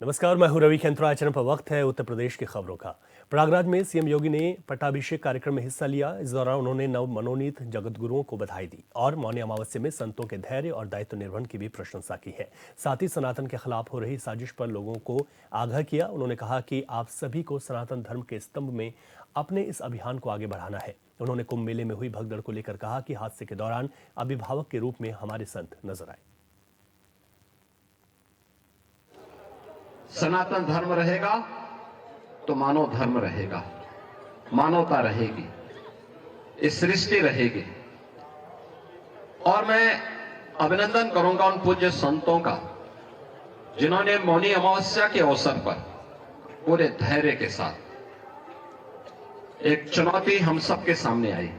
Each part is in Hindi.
नमस्कार, मैं हूं रवि खेंत्रा। चैनल पर वक्त है उत्तर प्रदेश की खबरों का। प्रयागराज में सीएम योगी ने पट्टाभिषेक कार्यक्रम में हिस्सा लिया। इस दौरान उन्होंने नव मनोनीत जगतगुरुओं को बधाई दी और मौनी अमावस्या में संतों के धैर्य और दायित्व निर्वहन की भी प्रशंसा की है। साथ ही सनातन के खिलाफ हो रही साजिश पर लोगों को आगाह किया। उन्होंने कहा कि आप सभी को सनातन धर्म के स्तंभ में अपने इस अभियान को आगे बढ़ाना है। उन्होंने कुंभ मेले में हुई भगदड़ को लेकर कहा कि हादसे के दौरान अभिभावक के रूप में हमारे संत नजर आए। सनातन धर्म रहेगा तो मानव धर्म रहेगा, मानवता रहेगी, इस सृष्टि रहेगी। और मैं अभिनंदन करूंगा उन पूज्य संतों का जिन्होंने मौनी अमावस्या के अवसर पर पूरे धैर्य के साथ एक चुनौती हम सबके सामने आई।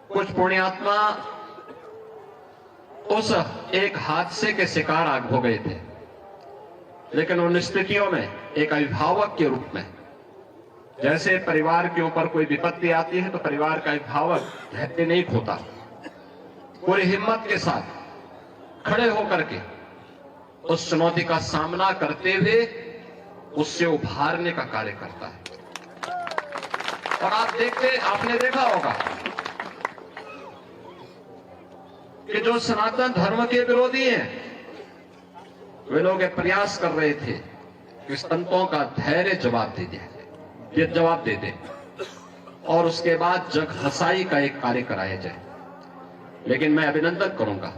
कुछ पुण्यात्मा उस एक हादसे के शिकार आग हो गए थे, लेकिन उन स्थितियों में एक अभिभावक के रूप में, जैसे परिवार के ऊपर कोई विपत्ति आती है तो परिवार का अभिभावक धैर्य नहीं खोता, पूरी हिम्मत के साथ खड़े होकर के उस चुनौती का सामना करते हुए उससे उभारने का कार्य करता है। और आपने देखा होगा कि जो सनातन धर्म के विरोधी हैं, वे लोग ये प्रयास कर रहे थे कि संतों का धैर्य जवाब दे दे और उसके बाद जग हसाई का एक कार्य कराया जाए। लेकिन मैं अभिनंदन करूंगा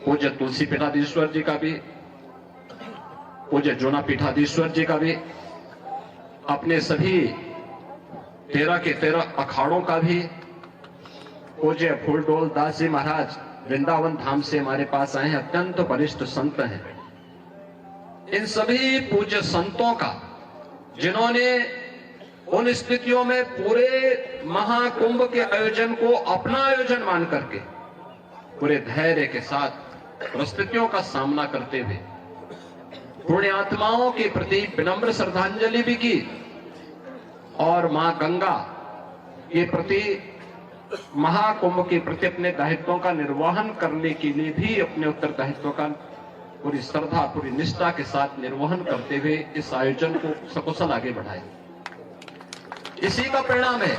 पूज्य तुलसी पीठाधीश्वर जी का भी, पूज्य जोना पीठाधीश्वर जी का भी, अपने सभी 13 के 13 अखाड़ों का भी, पूज्य फूलडोल दास जी महाराज वृंदावन धाम से हमारे पास आए हैं, अत्यंत वरिष्ठ संत हैं। इन सभी पूज्य संतों का जिन्होंने उन स्थितियों में पूरे महाकुंभ के आयोजन को अपना आयोजन मान करके पूरे धैर्य के साथ परिस्थितियों का सामना करते हुए पुण्यात्माओं के प्रति विनम्र श्रद्धांजलि भी की और मां गंगा के प्रति, महाकुंभ के प्रति अपने दायित्वों का निर्वहन करने के लिए भी अपने उत्तरदायित्व का पूरी श्रद्धा, पूरी निष्ठा के साथ निर्वहन करते हुए इस आयोजन को सकुशल आगे बढ़ाए। इसी का परिणाम है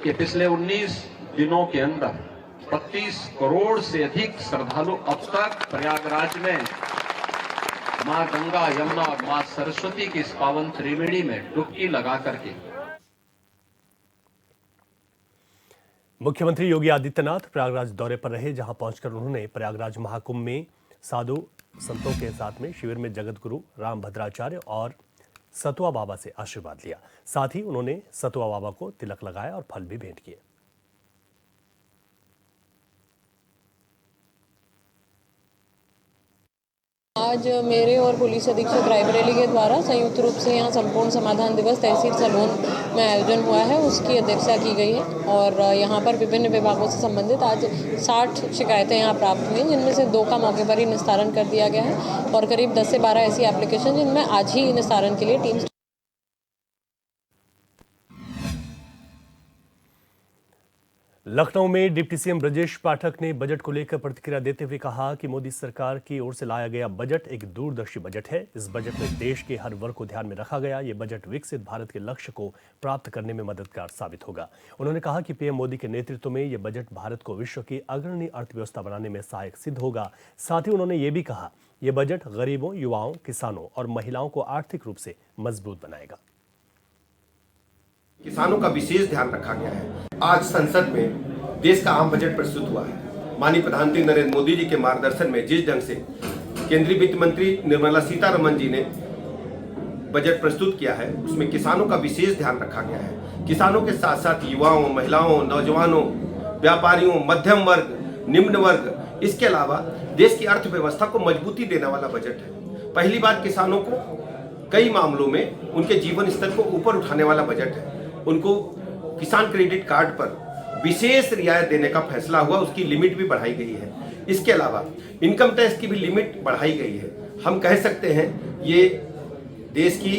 कि पिछले 19 दिनों के अंदर 32 करोड़ से अधिक श्रद्धालु अब तक प्रयागराज में मां गंगा, यमुना और मां सरस्वती की इस पावन त्रिवेणी में डुबकी लगा करके। मुख्यमंत्री योगी आदित्यनाथ प्रयागराज दौरे पर रहे, जहां पहुंचकर उन्होंने प्रयागराज महाकुंभ में साधु संतों के साथ में शिविर में जगतगुरु रामभद्राचार्य और सतुआ बाबा से आशीर्वाद लिया। साथ ही उन्होंने सतुआ बाबा को तिलक लगाया और फल भी भेंट किए। आज मेरे और पुलिस अधीक्षक रायबरेली के द्वारा संयुक्त रूप से यहाँ संपूर्ण समाधान दिवस तहसील सलोन में आयोजन हुआ है, उसकी अध्यक्षता की गई है। और यहाँ पर विभिन्न विभागों से संबंधित आज 60 शिकायतें यहाँ प्राप्त हुई, जिनमें से 2 का मौके पर ही निस्तारण कर दिया गया है और करीब 10 से 12 ऐसी एप्लीकेशन जिनमें आज ही निस्तारण के लिए टीम। लखनऊ में डिप्टी सीएम ब्रजेश पाठक ने बजट को लेकर प्रतिक्रिया देते हुए कहा कि मोदी सरकार की ओर से लाया गया बजट एक दूरदर्शी बजट है। इस बजट में देश के हर वर्ग को ध्यान में रखा गया। ये बजट विकसित भारत के लक्ष्य को प्राप्त करने में मददगार साबित होगा। उन्होंने कहा कि पीएम मोदी के नेतृत्व में ये बजट भारत को विश्व की अग्रणी अर्थव्यवस्था बनाने में सहायक सिद्ध होगा। साथ ही उन्होंने ये भी कहा, यह बजट गरीबों, युवाओं, किसानों और महिलाओं को आर्थिक रूप से मजबूत बनाएगा। किसानों का विशेष ध्यान रखा गया है। आज संसद में देश का आम बजट प्रस्तुत हुआ है। माननीय प्रधानमंत्री नरेंद्र मोदी जी के मार्गदर्शन में जिस ढंग से केंद्रीय वित्त मंत्री निर्मला सीतारमण जी ने बजट प्रस्तुत किया है, उसमें किसानों का विशेष ध्यान रखा गया है। किसानों के साथ साथ युवाओं, महिलाओं, नौजवानों, व्यापारियों, मध्यम वर्ग, निम्न वर्ग, इसके अलावा देश की अर्थव्यवस्था को मजबूती देने वाला बजट है। पहली बार किसानों को कई मामलों में उनके जीवन स्तर को ऊपर उठाने वाला बजट है। उनको किसान क्रेडिट कार्ड पर विशेष रियायत देने का फैसला हुआ, उसकी लिमिट भी बढ़ाई गई है। इसके अलावा इनकम टैक्स की भी लिमिट बढ़ाई गई है। हम कह सकते हैं ये देश की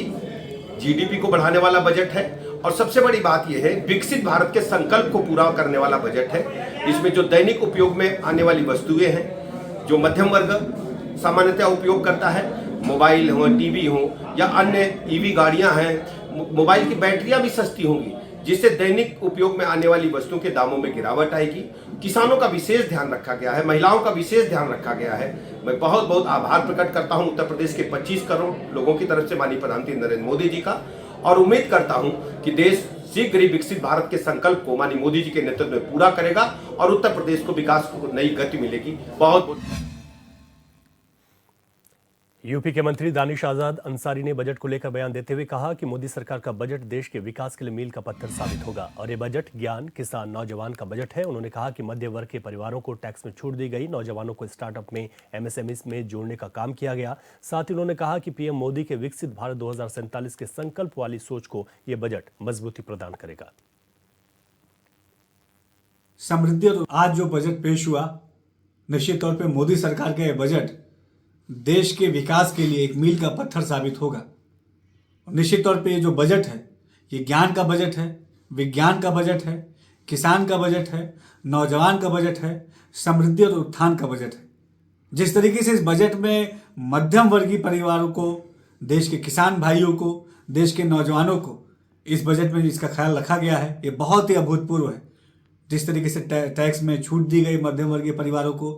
जीडीपी को बढ़ाने वाला बजट है और सबसे बड़ी बात यह है, विकसित भारत के संकल्प को पूरा करने वाला बजट है। इसमें जो दैनिक उपयोग में आने वाली वस्तुएं हैं, जो मध्यम वर्ग सामान्यतः उपयोग करता है। मोबाइल हो, टीवी हो या अन्य ईवी गाड़ियां हैं, मोबाइल की बैटरियां भी सस्ती होंगी, जिससे दैनिक उपयोग में आने वाली वस्तुओं के दामों में गिरावट आएगी। किसानों का विशेष ध्यान रखा गया है, महिलाओं का विशेष ध्यान रखा गया है। मैं बहुत बहुत आभार प्रकट करता हूं उत्तर प्रदेश के 25 करोड़ लोगों की तरफ से माननीय प्रधानमंत्री नरेंद्र मोदी जी का, और उम्मीद करता हूं कि देश शीघ्र ही विकसित भारत के संकल्प को माननीय मोदी जी के नेतृत्व में पूरा करेगा और उत्तर प्रदेश को विकास को नई गति मिलेगी। बहुत यूपी के मंत्री दानिश आजाद अंसारी ने बजट को लेकर बयान देते हुए कहा कि मोदी सरकार का बजट देश के विकास के लिए मील का पत्थर साबित होगा और ये बजट ज्ञान, किसान, नौजवान का बजट है। उन्होंने कहा कि मध्य वर्ग के परिवारों को टैक्स में छूट दी गई, नौजवानों को स्टार्टअप में, एमएसएमई में जोड़ने का काम किया गया। साथ ही उन्होंने कहा कि पीएम मोदी के विकसित भारत 2047 के संकल्प वाली सोच को यह बजट मजबूती प्रदान करेगा। समृद्धि और आज जो बजट पेश हुआ, निश्चित तौर पे मोदी सरकार का यह बजट देश के विकास के लिए एक मील का पत्थर साबित होगा। निश्चित तौर पे ये जो बजट है, ये ज्ञान का बजट है, विज्ञान का बजट है, किसान का बजट है, नौजवान का बजट है, समृद्धि और उत्थान का बजट है। जिस तरीके से इस बजट में मध्यम वर्गीय परिवारों को, देश के किसान भाइयों को, देश के नौजवानों को इस बजट में इसका ख्याल रखा गया है, ये बहुत ही अभूतपूर्व है। जिस तरीके से टैक्स में छूट दी गई मध्यम वर्गीय परिवारों को,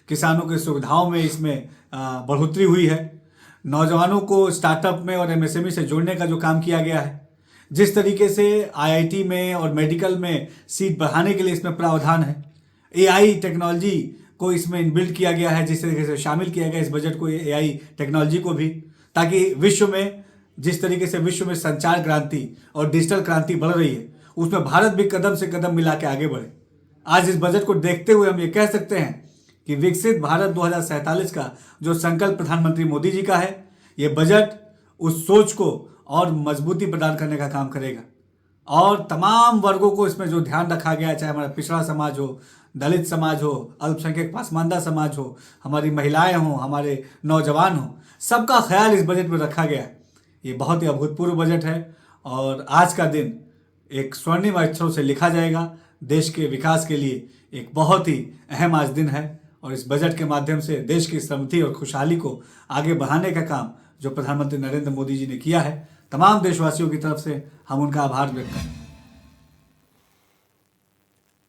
किसानों की सुविधाओं में इसमें बढ़ोतरी हुई है, नौजवानों को स्टार्टअप में और एमएसएमई से जोड़ने का जो काम किया गया है, जिस तरीके से आईआईटी में और मेडिकल में सीट बढ़ाने के लिए इसमें प्रावधान है, एआई टेक्नोलॉजी को इसमें इनबिल्ट किया गया है, जिस तरीके से शामिल किया गया इस बजट को एआई टेक्नोलॉजी को भी, ताकि विश्व में जिस तरीके से विश्व में संचार क्रांति और डिजिटल क्रांति बढ़ रही है, उसमें भारत भी कदम से कदम मिला के आगे बढ़े। आज इस बजट को देखते हुए हम ये कह सकते हैं कि विकसित भारत 2047 का जो संकल्प प्रधानमंत्री मोदी जी का है, ये बजट उस सोच को और मजबूती प्रदान करने का काम करेगा। और तमाम वर्गों को इसमें जो ध्यान रखा गया है, चाहे हमारा पिछड़ा समाज हो, दलित समाज हो, अल्पसंख्यक पासमानदा समाज हो, हमारी महिलाएं हों, हमारे नौजवान हों, सबका ख्याल इस बजट में रखा गया है। ये बहुत ही अभूतपूर्व बजट है और आज का दिन एक स्वर्णिम अक्षरों से लिखा जाएगा। देश के विकास के लिए एक बहुत ही अहम आज दिन है और इस बजट के माध्यम से देश की समृद्धि और खुशहाली को आगे बढ़ाने का काम जो प्रधानमंत्री नरेंद्र मोदी जी ने किया है, तमाम देशवासियों की तरफ से हम उनका आभार व्यक्त करते हैं।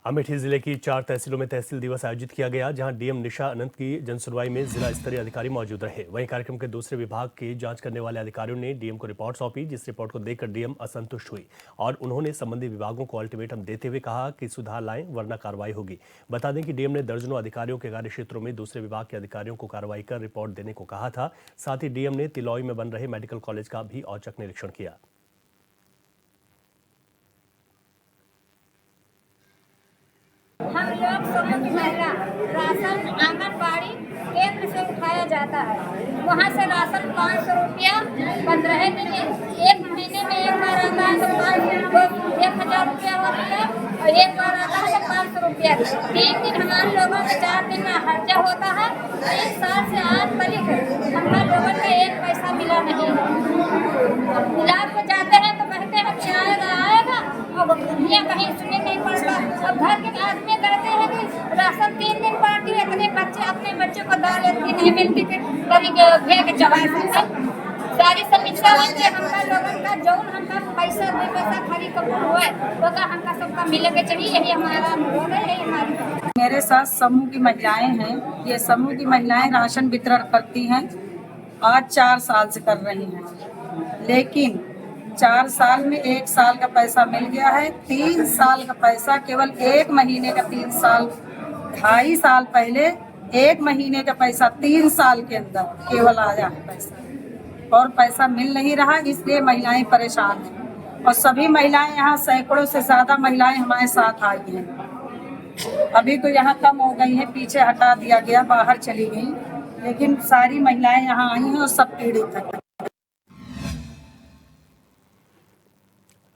अमेठी जिले की 4 तहसीलों में तहसील दिवस आयोजित किया गया, जहां डीएम निशा अनंत की जनसुनवाई में जिला स्तरीय अधिकारी मौजूद रहे। वहीं कार्यक्रम के दूसरे विभाग की जांच करने वाले अधिकारियों ने डीएम को रिपोर्ट सौंपी, जिस रिपोर्ट को देखकर डीएम असंतुष्ट हुई और उन्होंने संबंधित विभागों को अल्टीमेटम देते हुए कहा कि सुधार लाएं वरना कार्रवाई होगी। बता दें कि डीएम ने दर्जनों अधिकारियों के कार्य क्षेत्रों में दूसरे विभाग के अधिकारियों को कार्रवाई कर रिपोर्ट देने को कहा था। साथ ही डीएम ने तिलौई में बन रहे मेडिकल कॉलेज का भी औचक निरीक्षण किया। हम लोग समूह की महिला राशन आंगनबाड़ी केंद्र से उठाया जाता है। वहाँ से राशन 500 रुपया 15 दिन, एक महीने में एक बार आता है तो 1000 रुपया होता है और एक बार आता है तो 500 रुपया। 3 दिन हमारे लोगों का 4 दिन में खर्चा होता है। 1 साल से आज तक हमारे लोगों का 1 पैसा मिला नहीं। मिला को जाते हैं तो कहते हैं कि आएगा और दुनिया कहीं सुने नहीं पड़ता। अब घर के आदमी कहते हैं कि राशन 3 दिन बांटी, इतने बच्चे अपने बच्चों को दाल इतनी नहीं मिलती कि कभी भेज के चबा सकते। सारी समीक्षा होती है हमारा लोगों का, जो हमका पैसा दे पैसा खरी कपूर हुआ वो का हमका सबका मिलने चाहिए। यही हमारा अनुरोध है, यही हमारी। मेरे साथ समूह की महिलाएं हैं। ये समूह की महिलाएं राशन वितरण करती हैं, आज 4 साल से कर रही हैं, लेकिन 4 साल में 1 साल का पैसा मिल गया है। 3 साल का पैसा केवल 1 महीने का, 3 साल 2.5 साल पहले 1 महीने का पैसा 3 साल के अंदर केवल आया है पैसा, और पैसा मिल नहीं रहा। इसलिए महिलाएं परेशान हैं और सभी महिलाएं यहाँ सैकड़ों से ज्यादा महिलाएं हमारे साथ आई हैं। अभी तो यहाँ कम हो गई हैं, पीछे हटा दिया गया, बाहर चली गई, लेकिन सारी महिलाएं यहाँ आई हैं और सब पीड़ित हैं।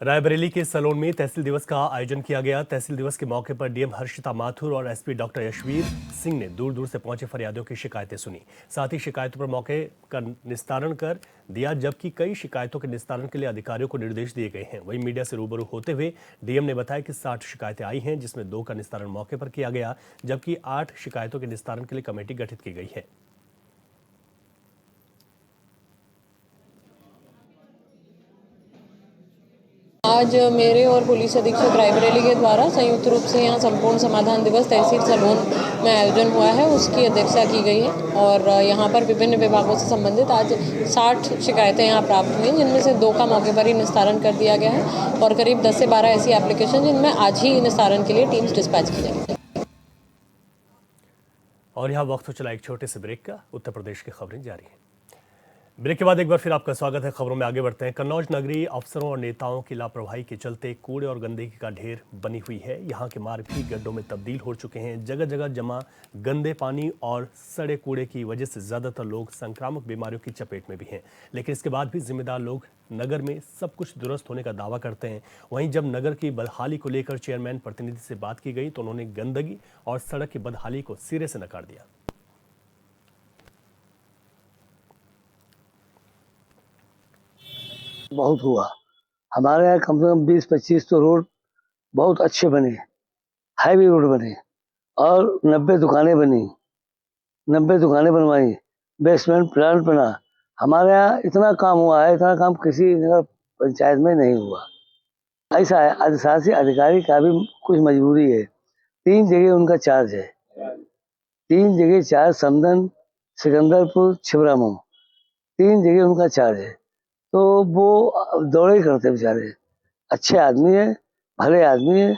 रायबरेली के सलोन में तहसील दिवस का आयोजन किया गया। तहसील दिवस के मौके पर डीएम हर्षिता माथुर और एसपी डॉक्टर यशवीर सिंह ने दूर दूर से पहुंचे फरियादियों की शिकायतें सुनी। साथ ही शिकायतों पर मौके का निस्तारण कर दिया, जबकि कई शिकायतों के निस्तारण के लिए अधिकारियों को निर्देश दिए गए हैं। वहीं मीडिया से रूबरू होते हुए डीएम ने बताया कि 60 शिकायतें आई हैं, जिसमें 2 का निस्तारण मौके पर किया गया, जबकि 8 शिकायतों के निस्तारण के लिए कमेटी गठित की गई है। आज मेरे और पुलिस अधीक्षक रायबरेली के द्वारा संयुक्त रूप से यहाँ संपूर्ण समाधान दिवस तहसील सलोन में आयोजन हुआ है, उसकी अध्यक्षता की गई है। और यहाँ पर विभिन्न विभागों से संबंधित आज 60 शिकायतें यहाँ प्राप्त हुई, जिनमें से 2 का मौके पर ही निस्तारण कर दिया गया है और करीब 10 से 12 ऐसी एप्लीकेशन जिनमें आज ही निस्तारण के लिए टीम्स डिस्पैच की जाएगी। और यहाँ वक्त हो चला एक छोटे से ब्रेक का। उत्तर प्रदेश की खबरें जारी हैं। ब्रेक के बाद एक बार फिर आपका स्वागत है। खबरों में आगे बढ़ते हैं। कन्नौज नगरी अफसरों और नेताओं की लापरवाही के चलते कूड़े और गंदगी का ढेर बनी हुई है। यहाँ के मार्ग भी गड्ढों में तब्दील हो चुके हैं। जगह जगह जमा गंदे पानी और सड़े कूड़े की वजह से ज़्यादातर लोग संक्रामक बीमारियों की चपेट में भी हैं। लेकिन इसके बाद भी जिम्मेदार लोग नगर में सब कुछ दुरुस्त होने का दावा करते हैं। वहीं जब नगर की बदहाली को लेकर चेयरमैन प्रतिनिधि से बात की गई तो उन्होंने गंदगी और सड़क की बदहाली को सिरे से नकार दिया। बहुत हुआ। हमारे यहाँ कम से कम 20-25 तो रोड बहुत अच्छे बने, हाईवे रोड बने और 90 दुकानें बनी, 90 दुकानें बनवाई, बेसमेंट प्लांट बना। हमारे यहाँ इतना काम हुआ है, इतना काम किसी नगर पंचायत में नहीं हुआ। ऐसा है, अधिशासी अधिकारी का भी कुछ मजबूरी है। 3 जगह उनका चार्ज है, 3 जगह चार्ज, समदन, सिकंदरपुर, छिबरामऊ, 3 जगह उनका चार्ज है। तो वो दौड़े करते बेचारे। अच्छे आदमी है, भले आदमी है,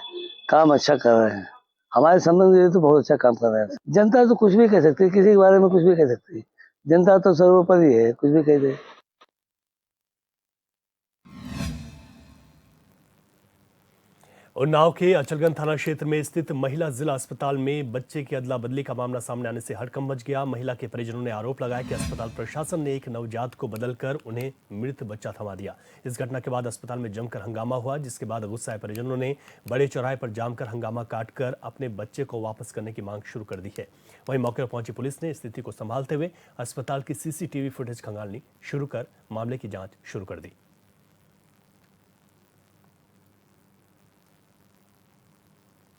काम अच्छा कर रहे हैं। हमारे संबंध में तो बहुत अच्छा काम कर रहे हैं। जनता तो कुछ भी कह सकती है, किसी के बारे में कुछ भी कह सकती है। जनता तो सर्वोपरि है, कुछ भी कह दे। उन्नाव के अचलगंज थाना क्षेत्र में स्थित महिला जिला अस्पताल में बच्चे की अदला बदली का मामला सामने आने से हड़कंप मच गया। महिला के परिजनों ने आरोप लगाया कि अस्पताल प्रशासन ने एक नवजात को बदलकर उन्हें मृत बच्चा थमा दिया। इस घटना के बाद अस्पताल में जमकर हंगामा हुआ, जिसके बाद गुस्साए परिजनों ने बड़े चौराहे पर जामकर हंगामा काटकर अपने बच्चे को वापस करने की मांग शुरू कर दी है। वहीं मौके पर पहुंची पुलिस ने स्थिति को संभालते हुए अस्पताल की CCTV फुटेज खंगालनी शुरू कर मामले की जाँच शुरू कर दी।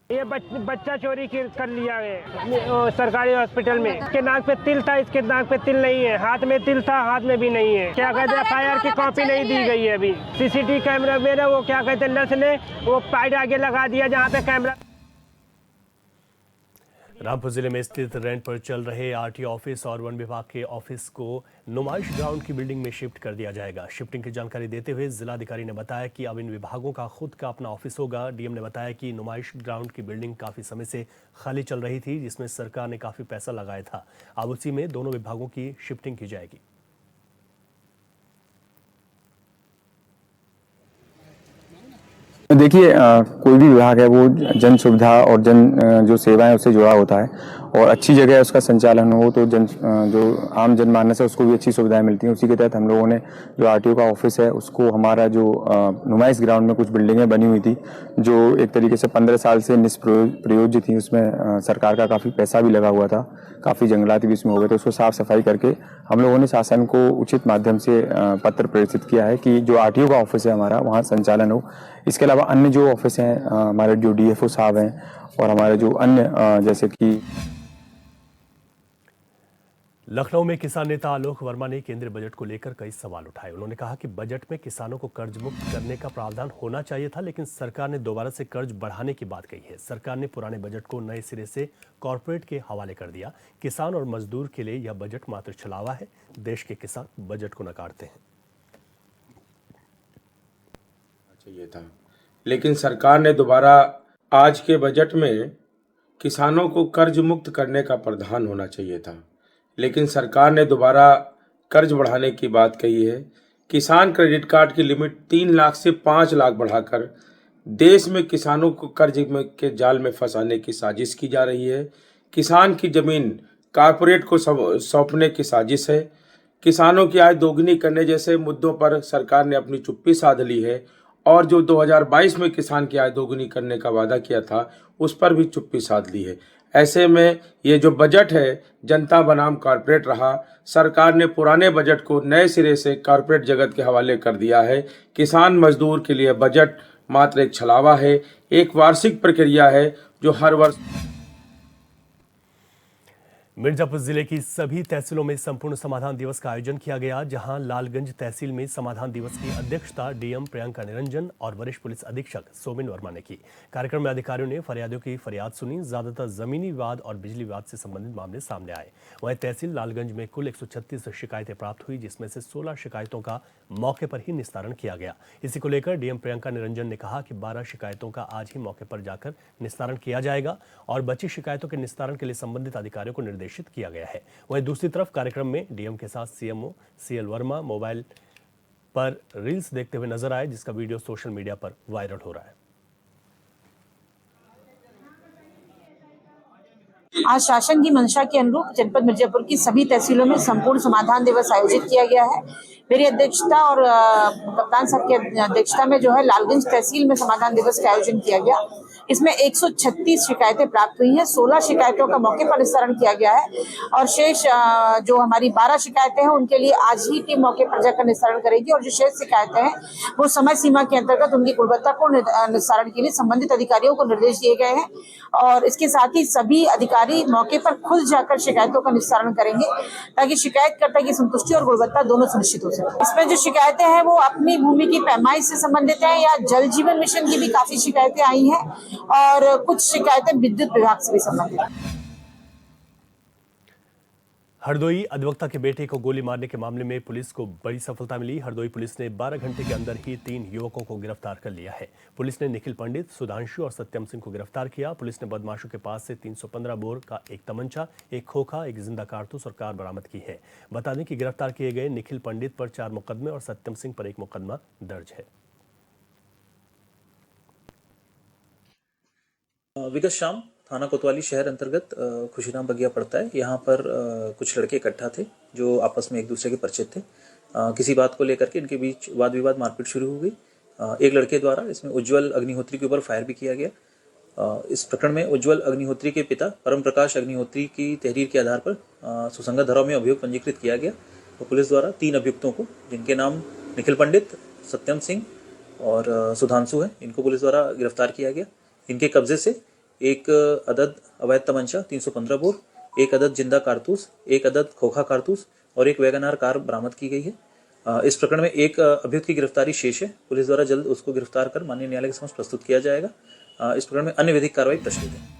ये बच्चा चोरी कर लिया है सरकारी हॉस्पिटल में। इसके नाक पे तिल था, इसके नाक पे तिल नहीं है। हाथ में तिल था, हाथ में भी नहीं है। क्या कहते हैं, FIR की कॉपी नहीं दी गई है अभी। CCTV कैमरा में वो क्या कहते हैं, नर्स ने वो पाइड आगे लगा दिया जहाँ पे कैमरा। रामपुर जिले में स्थित रेंट पर चल रहे RTO ऑफिस और वन विभाग के ऑफिस को नुमाइश ग्राउंड की बिल्डिंग में शिफ्ट कर दिया जाएगा। शिफ्टिंग की जानकारी देते हुए जिलाधिकारी ने बताया कि अब इन विभागों का खुद का अपना ऑफिस होगा। DM ने बताया कि नुमाइश ग्राउंड की बिल्डिंग काफी समय से खाली चल रही थी, जिसमें सरकार ने काफी पैसा लगाया था। अब उसी में दोनों विभागों की शिफ्टिंग की जाएगी। देखिए, कोई भी विभाग है वो जन सुविधा और जन जो सेवाएं उससे जुड़ा होता है और अच्छी जगह उसका संचालन हो तो जो आम जनमानस है उसको भी अच्छी सुविधाएं मिलती हैं। उसी के तहत हम लोगों ने जो RTO का ऑफिस है उसको हमारा जो नुमाइश ग्राउंड में कुछ बिल्डिंगें बनी हुई थी जो एक तरीके से 15 साल से निष्प्रयोज्य थी, उसमें सरकार का काफ़ी पैसा भी लगा हुआ था, काफ़ी जंगलात भी इसमें हो गए थे। उसको साफ सफाई करके हम लोगों ने शासन को उचित माध्यम से पत्र प्रेषित किया है कि जो RTO का ऑफिस है हमारा वहाँ संचालन हो। इसके अलावा अन्य जो ऑफिस हैं, हमारे जो DFO साहब हैं और हमारे जो अन्य जैसे कि लखनऊ में किसान नेता आलोक वर्मा ने केंद्रीय बजट को लेकर कई सवाल उठाए। उन्होंने कहा कि बजट में किसानों को कर्ज मुक्त करने का प्रावधान होना चाहिए था, लेकिन सरकार ने दोबारा से कर्ज बढ़ाने की बात कही है। सरकार ने पुराने बजट को नए सिरे से कॉरपोरेट के हवाले कर दिया। किसान और मजदूर के लिए यह बजट मात्र छलावा है। देश के किसान बजट को नकारते हैं। चाहिए था, लेकिन सरकार ने दोबारा आज के बजट में किसानों को कर्ज मुक्त करने का प्रावधान होना चाहिए था, लेकिन सरकार ने दोबारा कर्ज बढ़ाने की बात कही है। किसान क्रेडिट कार्ड की लिमिट 3 लाख से 5 लाख बढ़ाकर देश में किसानों को कर्ज के जाल में फंसाने की साजिश की जा रही है। किसान की जमीन कारपोरेट को सौंपने की साजिश है। किसानों की आय दोगुनी करने जैसे मुद्दों पर सरकार ने अपनी चुप्पी साध ली है और जो 2022 में किसान की आय दोगुनी करने का वादा किया था उस पर भी चुप्पी साध ली है। ऐसे में ये जो बजट है जनता बनाम कॉरपोरेट रहा। सरकार ने पुराने बजट को नए सिरे से कॉरपोरेट जगत के हवाले कर दिया है। किसान मजदूर के लिए बजट मात्र एक छलावा है, एक वार्षिक प्रक्रिया है जो हर वर्ष। मिर्जापुर जिले की सभी तहसीलों में संपूर्ण समाधान दिवस का आयोजन किया गया, जहां लालगंज तहसील में समाधान दिवस की अध्यक्षता डीएम प्रियंका निरंजन और वरिष्ठ पुलिस अधीक्षक सोमेन वर्मा ने की। कार्यक्रम में अधिकारियों ने फरियादियों की फरियाद सुनी। ज्यादातर जमीनी विवाद और बिजली विवाद से संबंधित मामले सामने आए। वहीं तहसील लालगंज में कुल 136 शिकायतें प्राप्त हुई, जिसमें से 16 शिकायतों का मौके पर ही निस्तारण किया गया। इसी को लेकर डीएम प्रियंका निरंजन ने कहा कि 12 शिकायतों का आज ही मौके पर जाकर निस्तारण किया जाएगा और बची शिकायतों के निस्तारण के लिए संबंधित अधिकारियों को निर्देशित किया गया है। वहीं दूसरी तरफ कार्यक्रम में डीएम के साथ सीएमओ सीएल वर्मा मोबाइल पर रील्स देखते हुए नजर आए, जिसका वीडियो सोशल मीडिया पर वायरल हो रहा है। आज शासन की मंशा के अनुरूप जनपद मिर्जापुर की सभी तहसीलों में संपूर्ण समाधान दिवस आयोजित किया गया है। मेरी अध्यक्षता और कप्तान साहब की अध्यक्षता में जो है लालगंज तहसील में समाधान दिवस का आयोजन किया गया। इसमें 136 शिकायतें प्राप्त हुई हैं, 16 शिकायतों का मौके पर निस्तारण किया गया है और शेष जो हमारी 12 शिकायतें हैं उनके लिए आज ही टीम मौके पर जाकर निस्तारण करेगी और जो शेष शिकायतें हैं वो समय सीमा के अंतर्गत उनकी गुणवत्तापूर्ण निस्तारण के लिए संबंधित अधिकारियों को निर्देश दिए गए हैं और इसके साथ ही सभी अधिकारी मौके पर खुद जाकर शिकायतों का निस्तारण करेंगे ताकि शिकायतकर्ता की संतुष्टि और गुणवत्ता दोनों सुनिश्चित हो सके। इसमें जो शिकायतें हैं वो अपनी भूमि की पैमाइश से संबंधित है या जल जीवन मिशन की भी काफी शिकायतें आई हैं और कुछ शिकायतें विद्युत विभाग से भी संबंधित हैं। हरदोई अधिवक्ता के बेटे को गोली मारने के मामले में पुलिस को बड़ी सफलता मिली। हरदोई पुलिस ने 12 घंटे के अंदर ही 3 युवकों को गिरफ्तार कर लिया है। पुलिस ने निखिल पंडित, सुधांशु और सत्यम सिंह को गिरफ्तार किया। पुलिस ने बदमाशों के पास से 315 बोर का एक तमंचा, एक खोखा, एक जिंदा कारतूस और कार बरामद की है। बता दें कि गिरफ्तार किए गए निखिल पंडित पर 4 मुकदमे और सत्यम सिंह पर 1 मुकदमा दर्ज है। विगत शाम थाना कोतवाली शहर अंतर्गत खुशीराम बगिया पड़ता है। यहाँ पर कुछ लड़के इकट्ठा थे जो आपस में एक दूसरे के परिचित थे। किसी बात को लेकर के इनके बीच वाद विवाद मारपीट शुरू हो गई। एक लड़के द्वारा इसमें उज्जवल अग्निहोत्री के ऊपर फायर भी किया गया। इस प्रकरण में उज्जवल अग्निहोत्री के पिता परम प्रकाश अग्निहोत्री की तहरीर के आधार पर सुसंगत धाराओं में अभियोग पंजीकृत किया गया। तो पुलिस द्वारा 3 अभियुक्तों को, जिनके नाम निखिल पंडित, सत्यम सिंह और सुधांशु है, इनको पुलिस द्वारा गिरफ्तार किया गया। इनके कब्जे से 1 अदद अवैध तमंचा 315 बोर, 1 अदद जिंदा कारतूस, 1 अदद खोखा कारतूस और 1 वैगनार कार बरामद की गई है। इस प्रकरण में एक अभियुक्त की गिरफ्तारी शेष है। पुलिस द्वारा जल्द उसको गिरफ्तार कर माननीय न्यायालय के समक्ष प्रस्तुत किया जाएगा। इस प्रकरण में अन्य विधिक कार्रवाई प्रचलित है।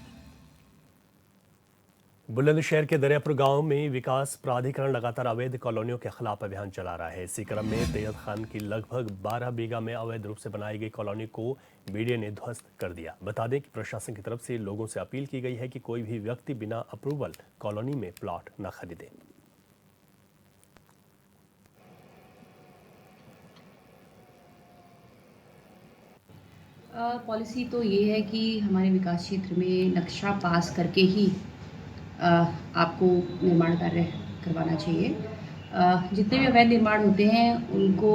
बुलंदशहर के दरियापुर गांव में विकास प्राधिकरण लगातार अवैध कॉलोनियों के खिलाफ अभियान चला रहा है। इसी क्रम में तैयद खान की लगभग 12 बीघा में अवैध रूप से बनाई गई कॉलोनी को बीडीए ने ध्वस्त कर दिया। बता दें कि प्रशासन की तरफ से लोगों से अपील की गई है कि कोई भी व्यक्ति बिना अप्रूवल कॉलोनी में प्लॉट न खरीदे। पॉलिसी तो ये है कि हमारे विकास क्षेत्र में नक्शा पास करके ही आपको निर्माण कार्य करवाना चाहिए। जितने भी अवैध निर्माण होते हैं उनको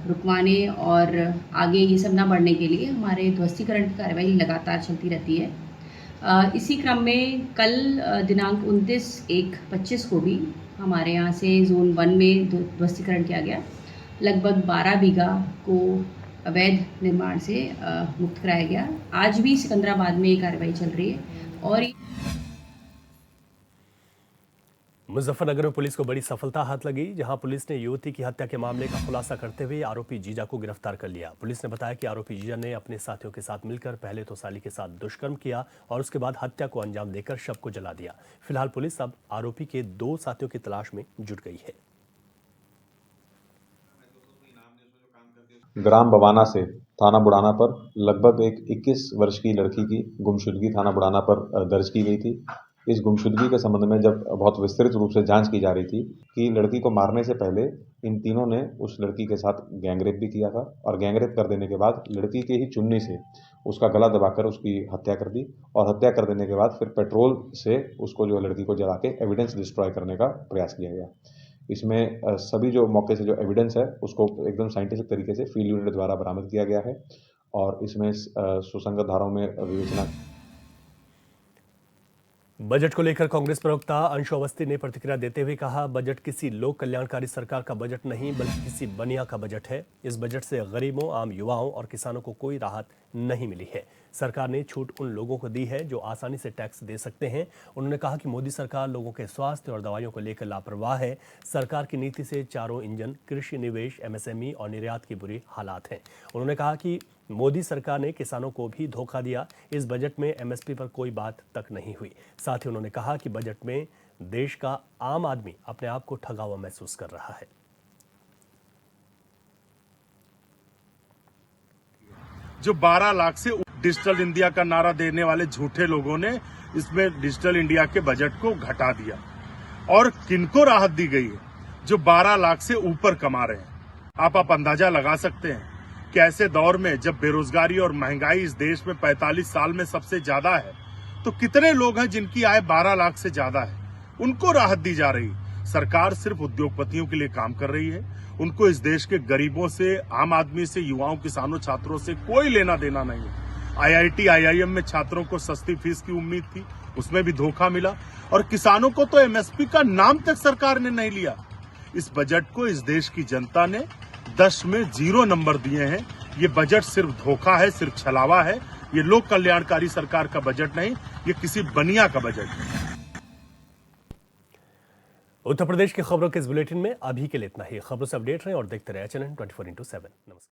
रुकवाने और आगे ये सब ना बढ़ने के लिए हमारे ध्वस्तीकरण की कार्रवाई लगातार चलती रहती है। इसी क्रम में कल दिनांक 29/1/25 को भी हमारे यहाँ से जोन 1 में ध्वस्तीकरण किया गया। लगभग 12 बीघा को अवैध निर्माण से मुक्त कराया गया। आज भी सिकंदराबाद में ये कार्रवाई चल रही है। और मुजफ्फरनगर में पुलिस को बड़ी सफलता हाथ लगी, जहां पुलिस ने युवती की हत्या के मामले का खुलासा करते हुए आरोपी जीजा को गिरफ्तार कर लिया। पुलिस ने बताया कि आरोपी जीजा ने अपने साथियों के साथ मिलकर पहले तो साली के साथ दुष्कर्म किया और उसके बाद हत्या को अंजाम देकर शव को जला दिया। फिलहाल पुलिस अब आरोपी के 2 साथियों की तलाश में जुट गई है। ग्राम बवाना से थाना बुढ़ाना पर लगभग एक 21 वर्ष की लड़की की गुमशुदगी थाना बुढ़ाना पर दर्ज की गई थी। इस गुमशुदगी के संबंध में जब बहुत विस्तृत रूप से जांच की जा रही थी कि लड़की को मारने से पहले इन तीनों ने उस लड़की के साथ गैंगरेप भी किया था और गैंगरेप कर देने के बाद लड़की के ही चुन्नी से उसका गला दबाकर उसकी हत्या कर दी और हत्या कर देने के बाद फिर पेट्रोल से उसको जो लड़की को जला के एविडेंस डिस्ट्रॉय करने का प्रयास किया गया। इसमें सभी जो मौके से जो एविडेंस है उसको एकदम साइंटिफिक तरीके से फील्ड यूनिट द्वारा बरामद किया गया है और इसमें सुसंगत धाराओं में विवेचना बजट को लेकर कांग्रेस प्रवक्ता अंशु अवस्थी ने प्रतिक्रिया देते हुए कहा, बजट किसी लोक कल्याणकारी सरकार का बजट नहीं बल्कि किसी बनिया का बजट है। इस बजट से गरीबों, आम युवाओं और किसानों को कोई राहत नहीं मिली है। सरकार ने छूट उन लोगों को दी है जो आसानी से टैक्स दे सकते हैं। उन्होंने कहा कि मोदी सरकार लोगों के स्वास्थ्य और दवाइयों को लेकर लापरवाह है। सरकार की नीति से चारों इंजन कृषि, निवेश, एमएसएमई और निर्यात की बुरी हालात हैं। उन्होंने कहा कि मोदी सरकार ने किसानों को भी धोखा दिया। इस बजट में एमएसपी पर कोई बात तक नहीं हुई। साथ ही उन्होंने कहा कि बजट में देश का आम आदमी अपने आप को ठगा हुआ महसूस कर रहा है। जो 12 लाख से डिजिटल इंडिया का नारा देने वाले झूठे लोगों ने इसमें डिजिटल इंडिया के बजट को घटा दिया। और किनको राहत दी गई है? जो 12 लाख से ऊपर कमा रहे हैं। आप अंदाजा लगा सकते हैं कि ऐसे दौर में जब बेरोजगारी और महंगाई इस देश में 45 साल में सबसे ज्यादा है, तो कितने लोग हैं जिनकी आय 12 लाख से ज्यादा है, उनको राहत दी जा रही। सरकार सिर्फ उद्योगपतियों के लिए काम कर रही है। उनको इस देश के गरीबों से, आम आदमी से, युवाओं, किसानों, छात्रों से कोई लेना देना नहीं है। IIT, IIM में छात्रों को सस्ती फीस की उम्मीद थी, उसमें भी धोखा मिला। और किसानों को तो MSP का नाम तक सरकार ने नहीं लिया। इस बजट को इस देश की जनता ने 10 में 0 नंबर दिए हैं। ये बजट सिर्फ धोखा है, सिर्फ छलावा है। ये लोक कल्याणकारी सरकार का बजट नहीं, ये किसी बनिया का बजट है। उत्तर प्रदेश की खबरों के इस बुलेटिन में अभी के लिए इतना ही। खबरों से अपडेट रहें और देखते रहे चैनल 24/7। नमस्कार।